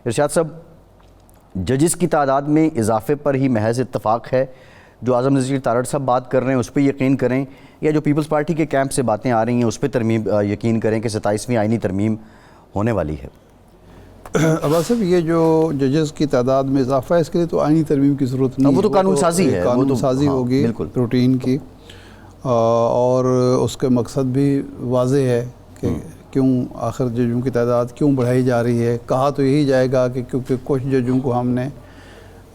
ارشاد صاحب، ججز کی تعداد میں اضافے پر ہی محض اتفاق ہے جو اعظم نذیر تارڑ صاحب بات کر رہے ہیں اس پہ یقین کریں، یا جو پیپلز پارٹی کے کیمپ سے باتیں آ رہی ہیں اس پہ یقین کریں کہ 27ویں آئینی ترمیم ہونے والی ہے؟ عباس صاحب، یہ جو ججز کی تعداد میں اضافہ ہے اس کے لیے تو آئینی ترمیم کی ضرورت نہیں ہے، وہ تو قانون سازی ہے، قانون سازی ہوگی روٹین کی، اور اس کے مقصد بھی واضح ہے کہ کیوں آخر ججوں کی تعداد کیوں بڑھائی جا رہی ہے۔ کہا تو یہی جائے گا کہ کیونکہ کچھ ججوں کو ہم نے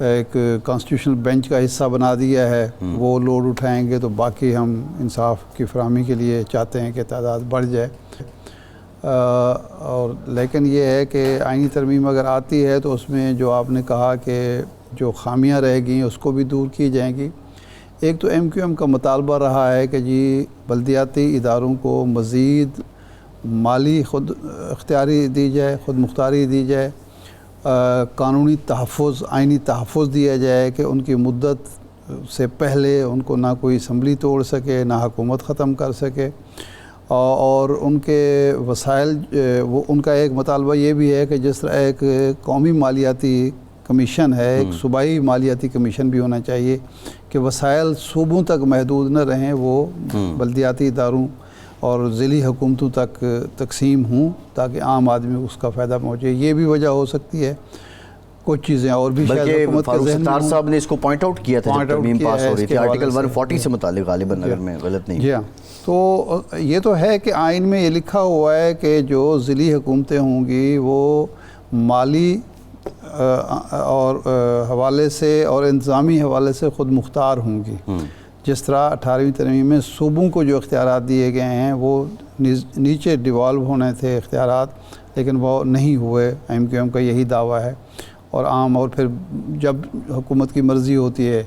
ایک کانسٹیٹیوشنل بینچ کا حصہ بنا دیا ہے، وہ لوڈ اٹھائیں گے تو باقی ہم انصاف کی فراہمی کے لیے چاہتے ہیں کہ تعداد بڑھ جائے۔ اور لیکن یہ ہے کہ آئینی ترمیم اگر آتی ہے تو اس میں جو آپ نے کہا کہ جو خامیاں رہ گئیں اس کو بھی دور کی جائیں گی۔ ایک تو ایم کیو ایم کا مطالبہ رہا ہے کہ جی بلدیاتی اداروں کو مزید مالی خود اختیاری دی جائے، خود مختاری دی جائے، قانونی تحفظ، آئینی تحفظ دیا جائے کہ ان کی مدت سے پہلے ان کو نہ کوئی اسمبلی توڑ سکے نہ حکومت ختم کر سکے، اور ان کے وسائل، وہ ان کا ایک مطالبہ یہ بھی ہے کہ جس طرح ایک قومی مالیاتی کمیشن ہے، ایک صوبائی مالیاتی کمیشن بھی ہونا چاہیے کہ وسائل صوبوں تک محدود نہ رہیں، وہ بلدیاتی اداروں اور ضلعی حکومتوں تک تقسیم ہوں تاکہ عام آدمی اس کا فائدہ پہنچے۔ یہ بھی وجہ ہو سکتی ہے، کچھ چیزیں اور بھی شاید حکومت کے ذہن میں فاروق ستار صاحب نے اس کو پوائنٹ آؤٹ کیا تھا جب ترمیم پاس ہو رہی تھی آرٹیکل 140 سے متعلق، غالباً اگر میں غلط نہیں۔ جی ہاں، تو یہ تو ہے کہ آئین میں یہ لکھا ہوا ہے کہ جو ضلعی حکومتیں ہوں گی وہ مالی اور حوالے سے اور انتظامی حوالے سے خود مختار ہوں گی۔ جس طرح 18ویں ترمیم میں صوبوں کو جو اختیارات دیے گئے ہیں وہ نیچے ڈیوالو ہونے تھے اختیارات، لیکن وہ نہیں ہوئے، ایم کیو ایم کا یہی دعویٰ ہے، اور اور پھر جب حکومت کی مرضی ہوتی ہے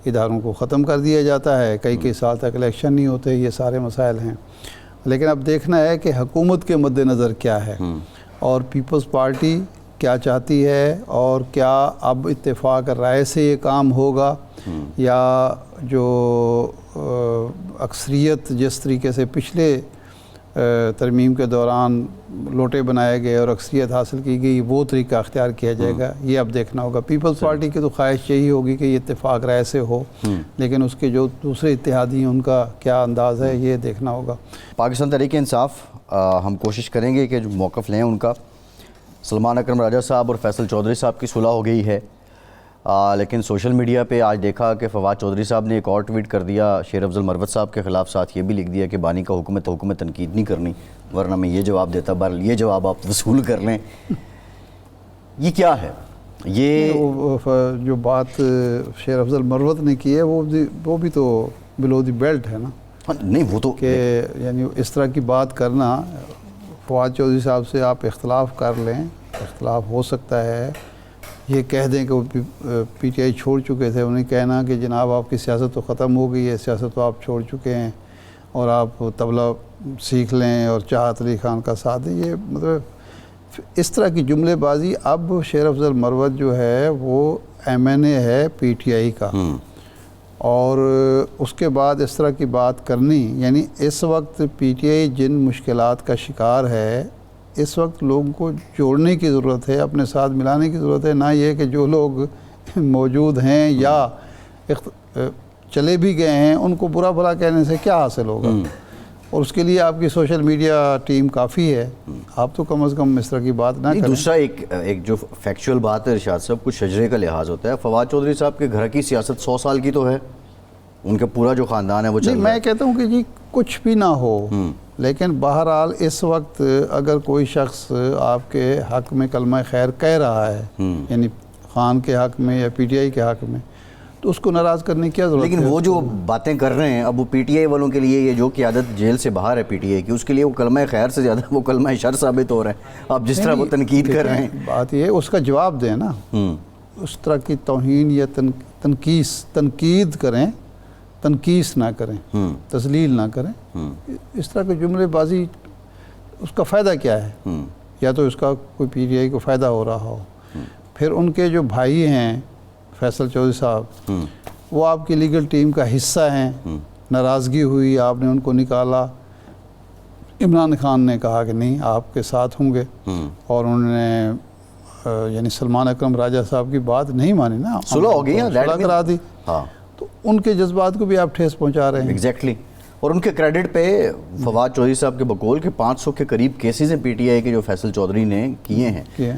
اداروں کو ختم کر دیا جاتا ہے، کئی سال تک الیکشن نہیں ہوتے، یہ سارے مسائل ہیں۔ لیکن اب دیکھنا ہے کہ حکومت کے مد نظر کیا ہے اور پیپلز پارٹی کیا چاہتی ہے، اور کیا اب اتفاق رائے سے یہ کام ہوگا، یا جو اکثریت جس طریقے سے پچھلے ترمیم کے دوران لوٹے بنائے گئے اور اکثریت حاصل کی گئی وہ طریقہ اختیار کیا جائے گا، یہ اب دیکھنا ہوگا۔ پیپلز پارٹی کی تو خواہش یہی ہوگی کہ یہ اتفاق رائے سے ہو، لیکن اس کے جو دوسرے اتحادی ہیں ان کا کیا انداز ہے یہ دیکھنا ہوگا۔ پاکستان تحریک انصاف ہم کوشش کریں گے کہ جو موقف لیں ان کا، سلمان اکرم راجہ صاحب اور فیصل چودھری صاحب کی صلح ہو گئی ہے، لیکن سوشل میڈیا پہ آج دیکھا کہ فواد چودھری صاحب نے ایک اور ٹویٹ کر دیا شیر افضل مروت صاحب کے خلاف، ساتھ یہ بھی لکھ دیا کہ بانی کا حکم تنقید نہیں کرنی، ورنہ میں یہ جواب دیتا، بہرحال یہ جواب آپ وصول کر لیں۔ یہ کیا ہے؟ یہ جو بات شیر افضل مروت نے کی ہے وہ بھی تو بلو دی بیلٹ ہے نا، نہیں وہ تو کہ یعنی اس طرح کی بات کرنا، فواد چودھری صاحب سے آپ اختلاف کر لیں، اختلاف ہو سکتا ہے، یہ کہہ دیں کہ وہ پی ٹی آئی چھوڑ چکے تھے، انہیں کہنا کہ جناب آپ کی سیاست تو ختم ہو گئی ہے، سیاست تو آپ چھوڑ چکے ہیں اور آپ طبلہ سیکھ لیں اور چاہت علی خان کا ساتھ دیں، یہ مطلب اس طرح کی جملے بازی۔ اب شیر افضل مروت جو ہے وہ ایم این اے ہے پی ٹی آئی کا، اور اس کے بعد اس طرح کی بات کرنی، یعنی اس وقت پی ٹی آئی جن مشکلات کا شکار ہے، اس وقت لوگوں کو جوڑنے کی ضرورت ہے، اپنے ساتھ ملانے کی ضرورت ہے، نہ یہ کہ جو لوگ موجود ہیں یا چلے بھی گئے ہیں ان کو برا بھلا کہنے سے کیا حاصل ہوگا، اور اس کے لیے آپ کی سوشل میڈیا ٹیم کافی ہے، آپ تو کم از کم اس طرح کی بات نہ کریں۔ دوسرا ایک جو فیکچول بات ہے ارشاد صاحب، کچھ شجرے کا لحاظ ہوتا ہے، فواد چودھری صاحب کے گھر کی سیاست 100 سال کی تو ہے، ان کا پورا جو خاندان ہے وہ چل رہا ہے۔ میں کہتا ہوں کہ جی کچھ بھی نہ ہو، لیکن بہرحال اس وقت اگر کوئی شخص آپ کے حق میں کلمہ خیر کہہ رہا ہے، یعنی خان کے حق میں یا پی ٹی آئی کے حق میں، تو اس کو ناراض کرنے کی کیا ضرورت ہے؟ لیکن وہ جو باتیں کر رہے ہیں اب وہ پی ٹی آئی والوں کے لیے، یہ جو قیادت جیل سے باہر ہے پی ٹی آئی کی، اس کے لیے وہ کلمہ خیر سے زیادہ وہ کلمہ شر ثابت ہو رہا ہے۔ آپ جس طرح وہ تنقید کر رہے ہیں، بات یہ ہے اس کا جواب دیں نا، اس طرح کی توہین یا تنقید کریں، تنقیس نہ کریں، تذلیل نہ کریں، اس طرح کے جملے بازی اس کا فائدہ کیا ہے؟ یا تو اس کا کوئی پی ٹی آئی کو فائدہ ہو رہا ہو، پھر ان کے جو بھائی ہیں فیصل چودھری صاحب، وہ آپ کی لیگل ٹیم کا حصہ ہیں، ناراضگی ہوئی، آپ نے ان کو نکالا، عمران خان نے کہا کہ نہیں آپ کے ساتھ ہوں گے، اور انہوں نے یعنی سلمان اکرم راجہ صاحب کی بات نہیں مانی نا, صلح ہو گئی ہے, صلح کرا دی, ہاں تو ان کے جذبات کو بھی آپ ٹھیس پہنچا رہے ہیں. ایگزیکٹلی. اور ان کے کریڈٹ پہ فواد چودھری صاحب کے بقول کے 500 کے قریب کیسز ہیں پی ٹی آئی کے جو فیصل چودھری نے کیے ہیں,